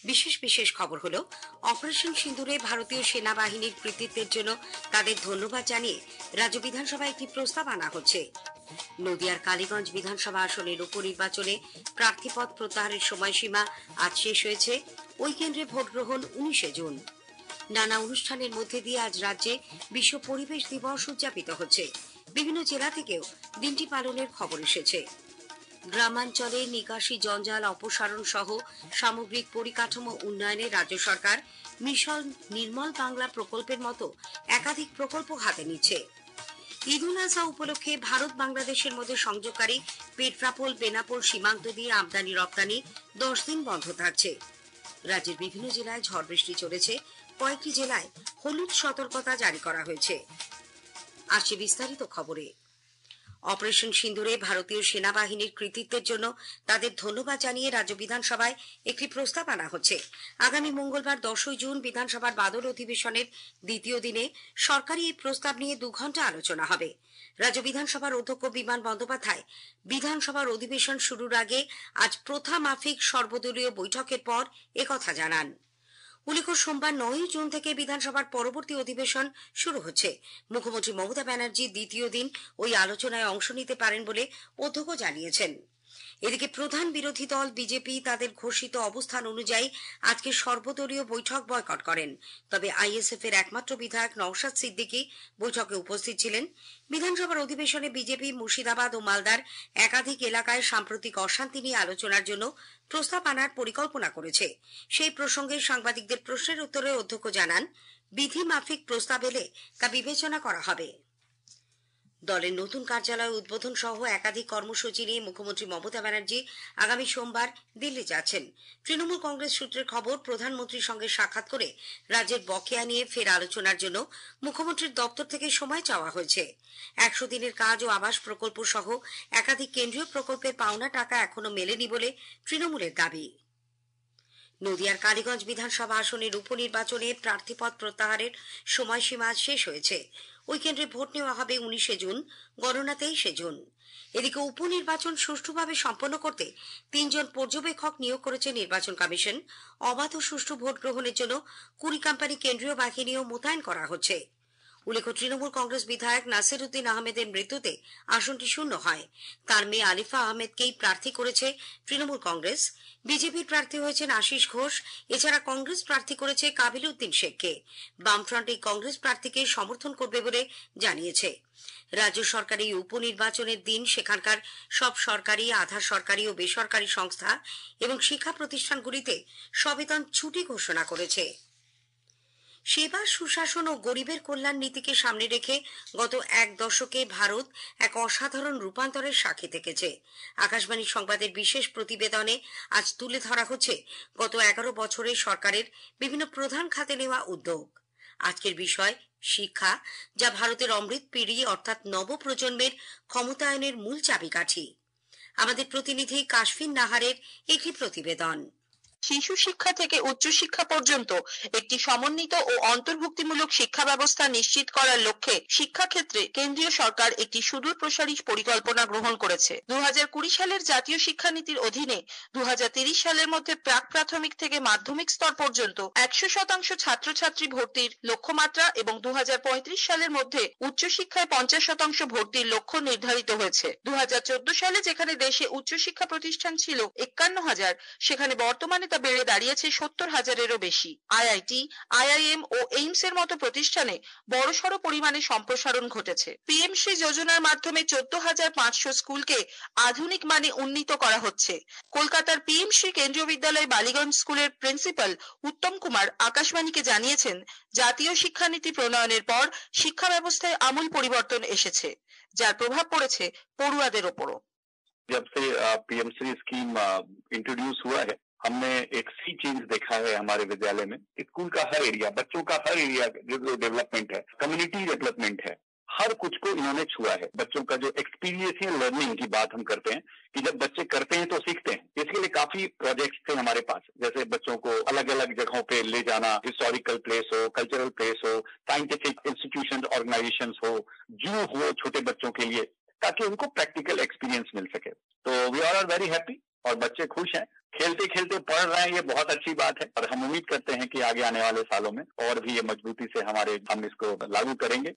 বিশেষ বিশেষ খবর হলো, অপারেশন সিঁদুরে ভারতীয় সেনাবাহিনীর কৃতিত্বের জন্য তাদের ধন্যবাদ জানিয়ে রাজ্য বিধানসভায় একটি প্রস্তাব আনা হচ্ছে। নদিয়ার কালীগঞ্জ বিধানসভা আসনের উপনির্বাচনে প্রার্থীপদ প্রত্যাহারের সময়সীমা আজ শেষ হয়েছে। ওই কেন্দ্রে ভোট গ্রহণ 19 জুন। নানা অনুষ্ঠানের মধ্যে দিয়ে আজ রাজ্যে বিশ্ব পরিবেশ দিবস উদযাপিত হচ্ছে। বিভিন্ন জেলা থেকেও দিনটি পালনের খবর এসেছে। গ্রামাঞ্চলে নিকাশি জঞ্জাল অপসারণ সহ সামগ্রিক পরিকাঠামো উন্নয়নে রাজ্য সরকার মিশন নির্মল বাংলা প্রকল্পের মতো একাধিক প্রকল্প হাতে নিচ্ছে। ঈদ উল আজহা উপলক্ষে ভারত বাংলাদেশের মধ্যে সংযোগকারী পেট্রাপোল বেনাপোল সীমান্ত দিয়ে আমদানি রপ্তানি 10 দিন বন্ধ থাকছে। রাজ্যের বিভিন্ন জেলায় ঝড় বৃষ্টি চলেছে। কয়েকটি জেলায় হলুদ সতর্কতা জারি করা হয়েছে। আসছে বিস্তারিত খবরে। অপারেশন সিঁদুরে ভারতীয় সেনাবাহিনীর কৃতিত্বের জন্য তাদের ধন্যবাদ জানিয়ে রাজ্য বিধানসভায় একটি প্রস্তাব আনা হচ্ছে। আগামী মঙ্গলবার 10 জুন বিধানসভার বাদল অধিবেশনের দ্বিতীয় দিনে সরকারি এই প্রস্তাব নিয়ে 2 ঘন্টা আলোচনা হবে। রাজ্য বিধানসভার অধ্যক্ষ বিমান বন্দ্যোপাধ্যায় বিধানসভার অধিবেশন শুরুর আগে আজ প্রথা মাফিক সর্বদলীয় বৈঠকের পর একথা জানান। উল্লেখ্য, সোমবার 9 জুন থেকে বিধানসভার পরবর্তী অধিবেশন শুরু হচ্ছে। মুখ্যমন্ত্রী মমতা ব্যানার্জি দ্বিতীয় দিন ওই আলোচনায় অংশ নিতে পারেন বলে অধ্যক্ষ জানিয়েছেন। এদিকে প্রধান বিরোধী দল বিজেপি তাদের ঘোষিত অবস্থান অনুযায়ী আজকে সর্বদলীয় বৈঠক বয়কট করেন। তবে আইএসএফ এর একমাত্র বিধায়ক নওশাদ সিদ্দিকী বৈঠকে উপস্থিত ছিলেন। বিধানসভার অধিবেশনে বিজেপি মুর্শিদাবাদ ও মালদার একাধিক এলাকায় সাম্প্রতিক অশান্তি নিয়ে আলোচনার জন্য প্রস্তাব আনার পরিকল্পনা করেছে। সেই প্রসঙ্গে সাংবাদিকদের প্রশ্নের উত্তরে অধ্যক্ষ জানান, বিধি মাফিক প্রস্তাব এলে তা বিবেচনা করা হবে। দলের নতুন কার্যালয় উদ্বোধন সহ একাধিক কর্মসূচি নিয়ে মুখ্যমন্ত্রী মমতা ব্যানার্জি আগামী সোমবার দিল্লি যাচ্ছেন। তৃণমূল কংগ্রেস সূত্রের খবর, প্রধানমন্ত্রীর সঙ্গে সাক্ষাৎ করে রাজ্যের বকেয়া নিয়ে ফের আলোচনার জন্য মুখ্যমন্ত্রীর দপ্তর থেকে সময় চাওয়া হয়েছে। 100 দিনের কাজ ও আবাস প্রকল্প সহ একাধিক কেন্দ্রীয় প্রকল্পের পাওনা টাকা এখনো মেলেনি বলে তৃণমূলের দাবি। নদিয়ার কালীগঞ্জ বিধানসভা আসনের উপনির্বাচনে প্রার্থীপদ প্রত্যাহারের সময়সীমা শেষ হয়েছে। ওই কেন্দ্রে ভোট নেওয়া হবে 19 জুন, গণনা 23 জুন। এদিকে উপনির্বাচন সুষ্ঠুভাবে সম্পন্ন করতে 3 জন পর্যবেক্ষক নিয়োগ করেছে নির্বাচন কমিশন। অবাধ ও সুষ্ঠু ভোট গ্রহণের জন্য কুড়িকাম্পানি কেন্দ্রীয় বাহিনীও মোতায়েন করা হচ্ছে। উল্লেখ্য, তৃণমূল কংগ্রেস বিধায়ক নাসির উদ্দিন আহমেদের মৃত্যুতে আসনটি শূন্য হয়। তার মেয়ে আলিফা আহমেদকেই প্রার্থী করেছে তৃণমূল কংগ্রেস। বিজেপির প্রার্থী হয়েছেন আশিস ঘোষ। এছাড়া কংগ্রেস প্রার্থী করেছে কাবিল উদ্দিন শেখকে। বামফ্রন্ট এই কংগ্রেস প্রার্থীকে সমর্থন করবে বলে জানিয়েছে। রাজ্য সরকার এই উপনির্বাচনের দিন সেখানকার সব সরকারি, আধা সরকারি ও বেসরকারি সংস্থা এবং শিক্ষা প্রতিষ্ঠানগুলিতে সবেতন ছুটি ঘোষণা করেছে। সেবা, সুশাসন ও গরিবের কল্যাণ নীতিকে সামনে রেখে গত 1 দশকে ভারত এক অসাধারণ রূপান্তরের সাক্ষী থেকেছে। আকাশবাণী সংবাদের বিশেষ প্রতিবেদনে আজ তুলে ধরা হচ্ছে গত 11 বছরে সরকারের বিভিন্ন প্রধান খাতে নেওয়া উদ্যোগ। আজকের বিষয় শিক্ষা, যা ভারতের অমৃত পিঢ়ি অর্থাৎ নবপ্রজন্মের ক্ষমতায়নের মূল চাবিকাঠি। আমাদের প্রতিনিধি কাশফিন নাহারের একটি প্রতিবেদন। শিশু শিক্ষা থেকে উচ্চশিক্ষা পর্যন্ত একটি সমন্বিত ও অন্তর্ভুক্তিমূলক শিক্ষা ব্যবস্থা নিশ্চিত করার লক্ষ্যে শিক্ষাক্ষেত্রে কেন্দ্রীয় সরকার একটি সুদূর প্রসারী পরিকল্পনা গ্রহণ করেছে। 2020 সালের জাতীয় শিক্ষানীতির অধীনে 2030 সালের মধ্যে প্রাক প্রাথমিক থেকে মাধ্যমিক স্তর পর্যন্ত 100% ছাত্রছাত্রী ভর্তির লক্ষ্যমাত্রা এবং 2035 সালের মধ্যে উচ্চশিক্ষায় 50% ভর্তির লক্ষ্য নির্ধারিত হয়েছে। 2014 সালে যেখানে দেশে উচ্চশিক্ষা প্রতিষ্ঠান ছিল 51,000, সেখানে বর্তমানে তা বেড়ে দাঁড়িয়েছে 70,000-এরও বেশি। আইআইটি, আইআইএম ও এইমস এর মতো প্রতিষ্ঠানে বড়সড় পরিমাণে সম্প্রসারণ ঘটেছে। পিএমশ্রী যোজনার মাধ্যমে 14,500 স্কুলকে আধুনিক মানে উন্নীত করা হচ্ছে। কলকাতার পিএমশ্রী কেন্দ্রীয় বিদ্যালয় বালিগঞ্জ স্কুলের প্রিন্সিপাল উত্তম কুমার আকাশবাণীকে জানিয়েছেন, জাতীয় শিক্ষানীতি প্রণয়নের পর শিক্ষা ব্যবস্থায় আমূল পরিবর্তন এসেছে, যার প্রভাব পড়েছে পড়ুয়াদের ওপরও। जब से पीएमसी स्कीम इंट्रोड्यूस हुआ है, हमने एक सी चेंज देखा है हमारे विद्यालय में। स्कूल का हर एरिया, बच्चों का हर एरिया जो डेवलपमेंट है, कम्युनिटी डेवलपमेंट है, हर कुछ को इन्होंने छुआ है। बच्चों का जो एक्सपीरियंशियल लर्निंग की बात हम करते हैं कि जब बच्चे करते हैं तो सीखते हैं। इसके लिए काफी प्रोजेक्ट्स थे हमारे पास, जैसे बच्चों को अलग अलग जगहों पे ले जाना, हिस्टोरिकल प्लेस हो, कल्चरल प्लेस हो, साइंटिफिक इंस्टीट्यूशन, ऑर्गेनाइजेशंस हो, जू हो छोटे बच्चों के लिए, ताकि उनको प्रैक्टिकल एक्सपीरियंस मिल सके। तो वी आर वेरी हैप्पी और बच्चे खुश हैं। खेलते खेलते पढ़ रहे हैं, ये बहुत अच्छी बात है और हम उम्मीद करते हैं कि आगे आने वाले सालों में और भी ये मजबूती से हम इसको लागू करेंगे।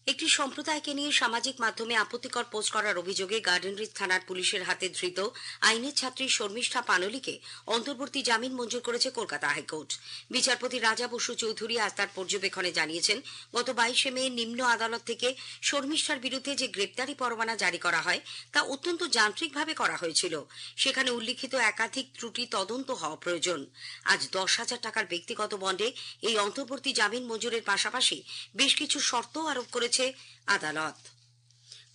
একটি সম্প্রদায়কে নিয়ে সামাজিক মাধ্যমে আপত্তিকর পোস্ট করার অভিযোগে গার্ডেনরিচ থানার পুলিশের হাতে ধৃত আইনের ছাত্রী শর্মিষ্ঠা পানলিকে অন্তর্বর্তী জামিন মঞ্জুর করেছে কলকাতা হাইকোর্ট। বিচারপতি রাজা বসু চৌধুরী আজ তার পর্যবেক্ষণে জানিয়েছেন, গত 22 মে নিম্ন আদালত থেকে শর্মিষ্ঠার বিরুদ্ধে যে গ্রেপ্তারি পরোয়ানা জারি করা হয় তা অত্যন্ত যান্ত্রিকভাবে করা হয়েছিল। সেখানে উল্লিখিত একাধিক ত্রুটি তদন্ত হওয়া প্রয়োজন। আজ 10,000 টাকার ব্যক্তিগত বন্ডে এই অন্তর্বর্তী জামিন মঞ্জুরের পাশাপাশি বেশ কিছু শর্ত আরোপ করেছে আদালত।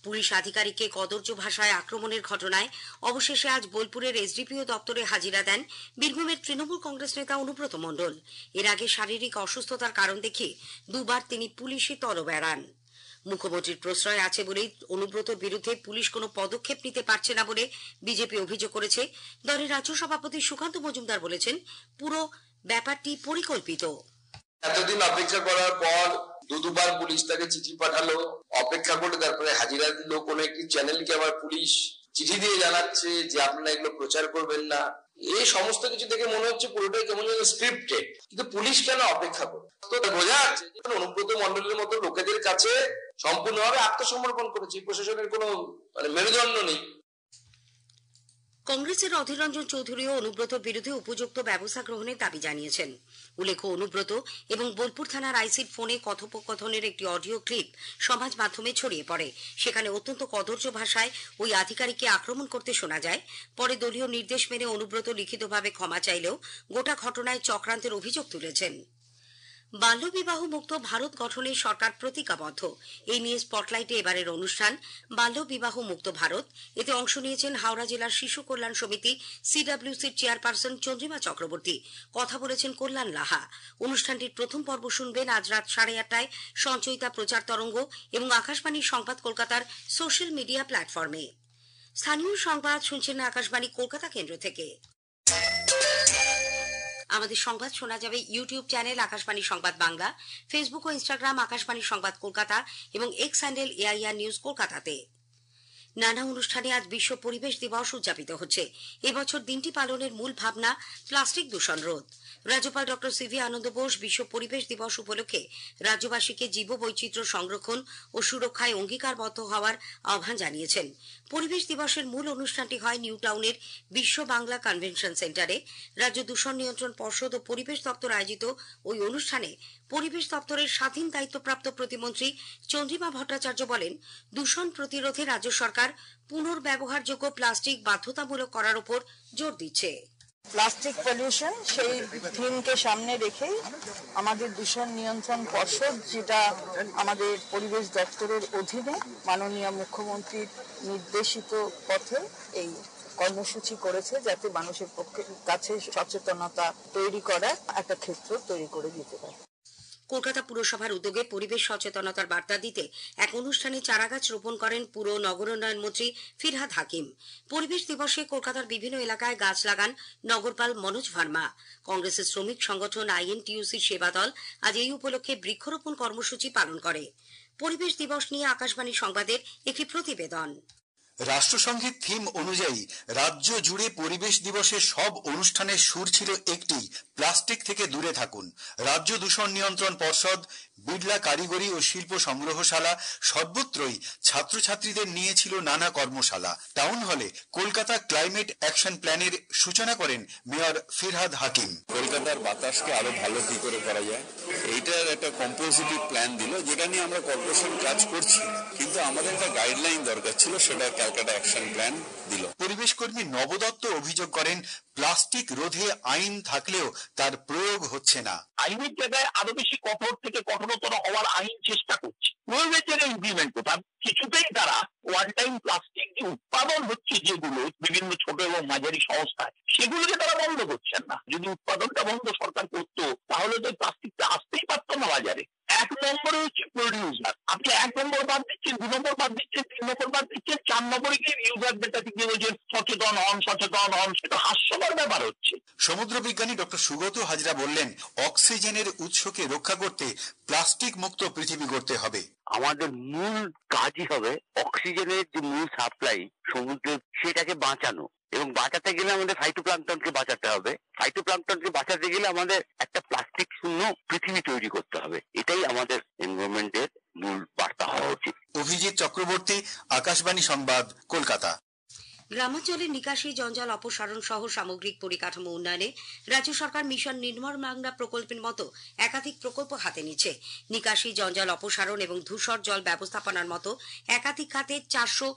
পুলিশ আধিকারিককে কদর্য ভাষায় আক্রমণের ঘটনায় অবশেষে আজ বোলপুরের এসডিপিও দপ্তরে হাজিরা দেন বীরভূমের তৃণমূল কংগ্রেস নেতা অনুব্রত মণ্ডল। এর আগে শারীরিক অসুস্থতার কারণ দেখিয়ে দুবার তিনি পুলিশে তলব এড়ান। মুখ্যমন্ত্রীর প্রশ্রয় আছে বলেই অনুব্রতর বিরুদ্ধে পুলিশ কোনো পদক্ষেপ নিতে পারছে না বলে বিজেপি অভিযোগ করেছে। দলের রাজ্য সভাপতি সুকান্ত মজুমদার বলেছেন, পুরো ব্যাপারটি পরিকল্পিত। এতদিন অপেক্ষা করার পর দুবার পুলিশ তাকে চিঠি পাঠালো, অপেক্ষা করে তারপরে হাজিরা দিল। কোন একটি চ্যানেলকে আবার পুলিশ চিঠি দিয়ে জানাচ্ছে যে আপনারা এগুলো প্রচার করবেন না। এই সমস্ত কিছু দেখে মনে হচ্ছে পুরোটাই কেমন যেন স্ক্রিপ্টেড। কিন্তু পুলিশ কেন অপেক্ষা করে? তো বোঝা যাচ্ছে যে অনুব্রত মণ্ডলের মতো লোকেদের কাছে সম্পূর্ণভাবে আত্মসমর্পণ করেছে। প্রশাসনের কোনো মেরুদণ্ড নেই। কংগ্রেসের অধীর রঞ্জন চৌধুরীও অনুব্রতর বিরুদ্ধে উপযুক্ত ব্যবস্থা গ্রহণের দাবি জানিয়েছেন। উল্লেখ্য, অনুব্রত এবং বোলপুর থানার আইসির ফোনে কথোপকথনের একটি অডিও ক্লিপ সমাজ মাধ্যমে ছড়িয়ে পড়ে। সেখানে অত্যন্ত কদর্য ভাষায় ওই আধিকারিককে আক্রমণ করতে শোনা যায়। পরে দলীয় নির্দেশ মেনে অনুব্রত লিখিতভাবে ক্ষমা চাইলেও গোটা ঘটনায় চক্রান্তের অভিযোগ তুলেছেন। বাল্যবিবাহ মুক্ত ভারত গঠনে সরকার প্রতিজ্ঞাবদ্ধ। এই নিয়ে স্পটলাইটে এবারের অনুষ্ঠান বাল্যবিবাহ মুক্ত ভারত। এতে অংশ নিয়েছেন হাওড়া জেলার শিশু কল্যাণ সমিতি সিডব্লিউসির চেয়ারপারসন চন্দ্রিমা চক্রবর্তী। কথা বলেছেন কল্যাণ লাহা। অনুষ্ঠানটির প্রথম পর্ব শুনবেন আজ রাত 8:30টায় সঞ্চয়িতা প্রচার তরঙ্গ এবং আকাশবাণীর সংবাদ কলকাতার সোশ্যাল মিডিয়া প্ল্যাটফর্মে। স্থানীয় সংবাদ শুনছেন আকাশবাণী কলকাতা কেন্দ্র থেকে। আমাদের সংবাদ শোনা যাবে ইউটিউব চ্যানেল আকাশবাণী সংবাদ বাংলা, ফেসবুক ও ইনস্টাগ্রাম আকাশবাণী সংবাদ কলকাতা এবং এক্স হ্যান্ডেল এআইআর নিউজ কলকাতাতে। নানা অনুষ্ঠানে আজ বিশ্ব পরিবেশ দিবস উদযাপিত হচ্ছে। এবছর দিনটি পালনের মূল ভাবনা প্লাস্টিক দূষণ রোধ। রাজ্যপাল ডক্টর সিভি আনন্দ বোস বিশ্ব পরিবেশ দিবস উপলক্ষে রাজ্যবাসীকে জীববৈচিত্র্য সংরক্ষণ ও সুরক্ষায় অঙ্গীকারবদ্ধ হওয়ার আহ্বান জানিয়েছেন। পরিবেশ দিবসের মূল অনুষ্ঠানটি হয় নিউ টাউনের বিশ্ব বাংলা কনভেনশন সেন্টারে। রাজ্য দূষণ নিয়ন্ত্রণ পর্ষদ ও পরিবেশ দপ্তর আয়োজিত ওই অনুষ্ঠানে পরিবেশ দপ্তরের স্বাধীন দায়িত্বপ্রাপ্ত প্রতিমন্ত্রী চন্দ্রিমা ভট্টাচার্য বলেন, দূষণ প্রতিরোধে রাজ্য সরকার পুনর্ব্যবহারযোগ্য প্লাস্টিক বাধ্যতামূলক করার উপর জোর দিচ্ছে। প্লাস্টিক পলিউশন সেই থিমকে সামনে রেখে আমাদের দূষণ নিয়ন্ত্রণ পর্ষদ, যেটা আমাদের পরিবেশ দপ্তরের অধীনে মাননীয় মুখ্যমন্ত্রীর নির্দেশিত পথে এই কর্মসূচি করেছে, যাতে মানুষের কাছে সচেতনতা তৈরি করার একটা ক্ষেত্র তৈরি করে দিতে পারে। কলকাতা পুরসভার উদ্যোগে পরিবেশ সচেতনতার বার্তা দিতে এক অনুষ্ঠানে চারাগাছ রোপণ করেন পুর নগরোন্নয়ন মন্ত্রী ফিরহাদ হাকিম। পরিবেশ দিবসে কলকাতার বিভিন্ন এলাকায় গাছ লাগান নগরপাল মনোজ ভার্মা। কংগ্রেসের শ্রমিক সংগঠন আইএনটিইউসির সেবা দল আজ এই উপলক্ষে বৃক্ষরোপণ কর্মসূচি পালন করে। পরিবেশ দিবস নিয়ে আকাশবাণী সংবাদের একটি প্রতিবেদন। রাষ্ট্রসংঘের থিম অনুযায়ী রাজ্য জুড়ে পরিবেশ দিবসের সব অনুষ্ঠানের সুর ছিল একটি, প্লাস্টিক থেকে দূরে থাকুন। রাজ্য দূষণ নিয়ন্ত্রণ পর্ষদ, বিড়লা কারিগরি ও শিল্প সংগ্রহশালা সর্বত্রই ছাত্রছাত্রীদের নিয়েছিল নানা কর্মশালা। টাউন হলে কলকাতা ক্লাইমেট অ্যাকশন প্ল্যানের সূচনা করেন মেয়র ফিরহাদ হাকিম। কলকাতার বাতাসকে আরো ভালো কি করে করা যায়, এইটার একটা কম্পোজিটিভ প্ল্যান দিল, যেটা নিয়ে আমরা কর্পোরেশন কাজ করছি, কিন্তু আমাদের একটা গাইডলাইন দরকার ছিল, সেটা ক্যালকাটা অ্যাকশন প্ল্যান দিল। পরিবেশ কর্মী নবদত্ত অভিযোগ করেন, প্লাস্টিক রোধে আইন থাকলেও তার প্রয়োগ হচ্ছে না। আইনের জায়গায় আরো বেশি কঠোর থেকে কঠোরতর হওয়ার আইন চেষ্টা করছে, প্রয়োগের জায়গায় ইমপ্লিমেন্ট করতে। কিছুতেই তারা ওয়ান টাইম প্লাস্টিক যে উৎপাদন হচ্ছে যেগুলো বিভিন্ন ছোট এবং মাঝারি সংস্থায়, সেগুলোকে তারা বন্ধ করছেন না। যদি উৎপাদনটা বন্ধ সরকার করতো, তাহলে তো প্লাস্টিকটা আসতেই পারতো না বাজারে। 1 নম্বরে হচ্ছে প্রডিউসার। আপনি 1 নম্বর বাদ দিচ্ছেন, 2 নম্বর বাদ দিচ্ছেন, 3 নম্বর বাদ দিচ্ছেন, 4 নম্বরে গিয়ে ইউজারদের কাছে গিয়ে বলছেন সচেতন হন, সচেতন হন। সেটা হাস্যকর ব্যাপার হচ্ছে। সমুদ্র বিজ্ঞানী ডক্টর সুগত হাজরা বললেন, অক্সিজেনের উৎসকে রক্ষা করতে প্লাস্টিক মুক্ত পৃথিবী গড়তে হবে। আমাদের মূল কাজই হবে অক্সিজেনের যে মূল সাপ্লাই সমুদ্র, সেটাকে বাঁচানো। এবং বাঁচাতে গেলে আমাদের ফাইটোপ্লাঙ্কটনকে বাঁচাতে হবে। ফাইটোপ্লাঙ্কটনকে বাঁচাতে গেলে আমাদের একটা প্লাস্টিক শূন্য পৃথিবী তৈরি করতে হবে। এটাই আমাদের এনভায়রনমেন্টের মূল বার্তা হওয়া উচিত। অভিজিৎ চক্রবর্তী, আকাশবাণী সংবাদ, কলকাতা। গ্রামাঞ্চলের নিকাশি, জঞ্জাল অপসারণ সহ সামগ্রিক পরিকাঠামো উন্নয়নে রাজ্য সরকার মিশন নির্মল বাংলা প্রকল্পের মতো একাধিক প্রকল্প হাতে নিচ্ছে। নিকাশি, জঞ্জাল অপসারণ এবং ধূসর জল ব্যবস্থাপনার মতো একাধিক খাতে 400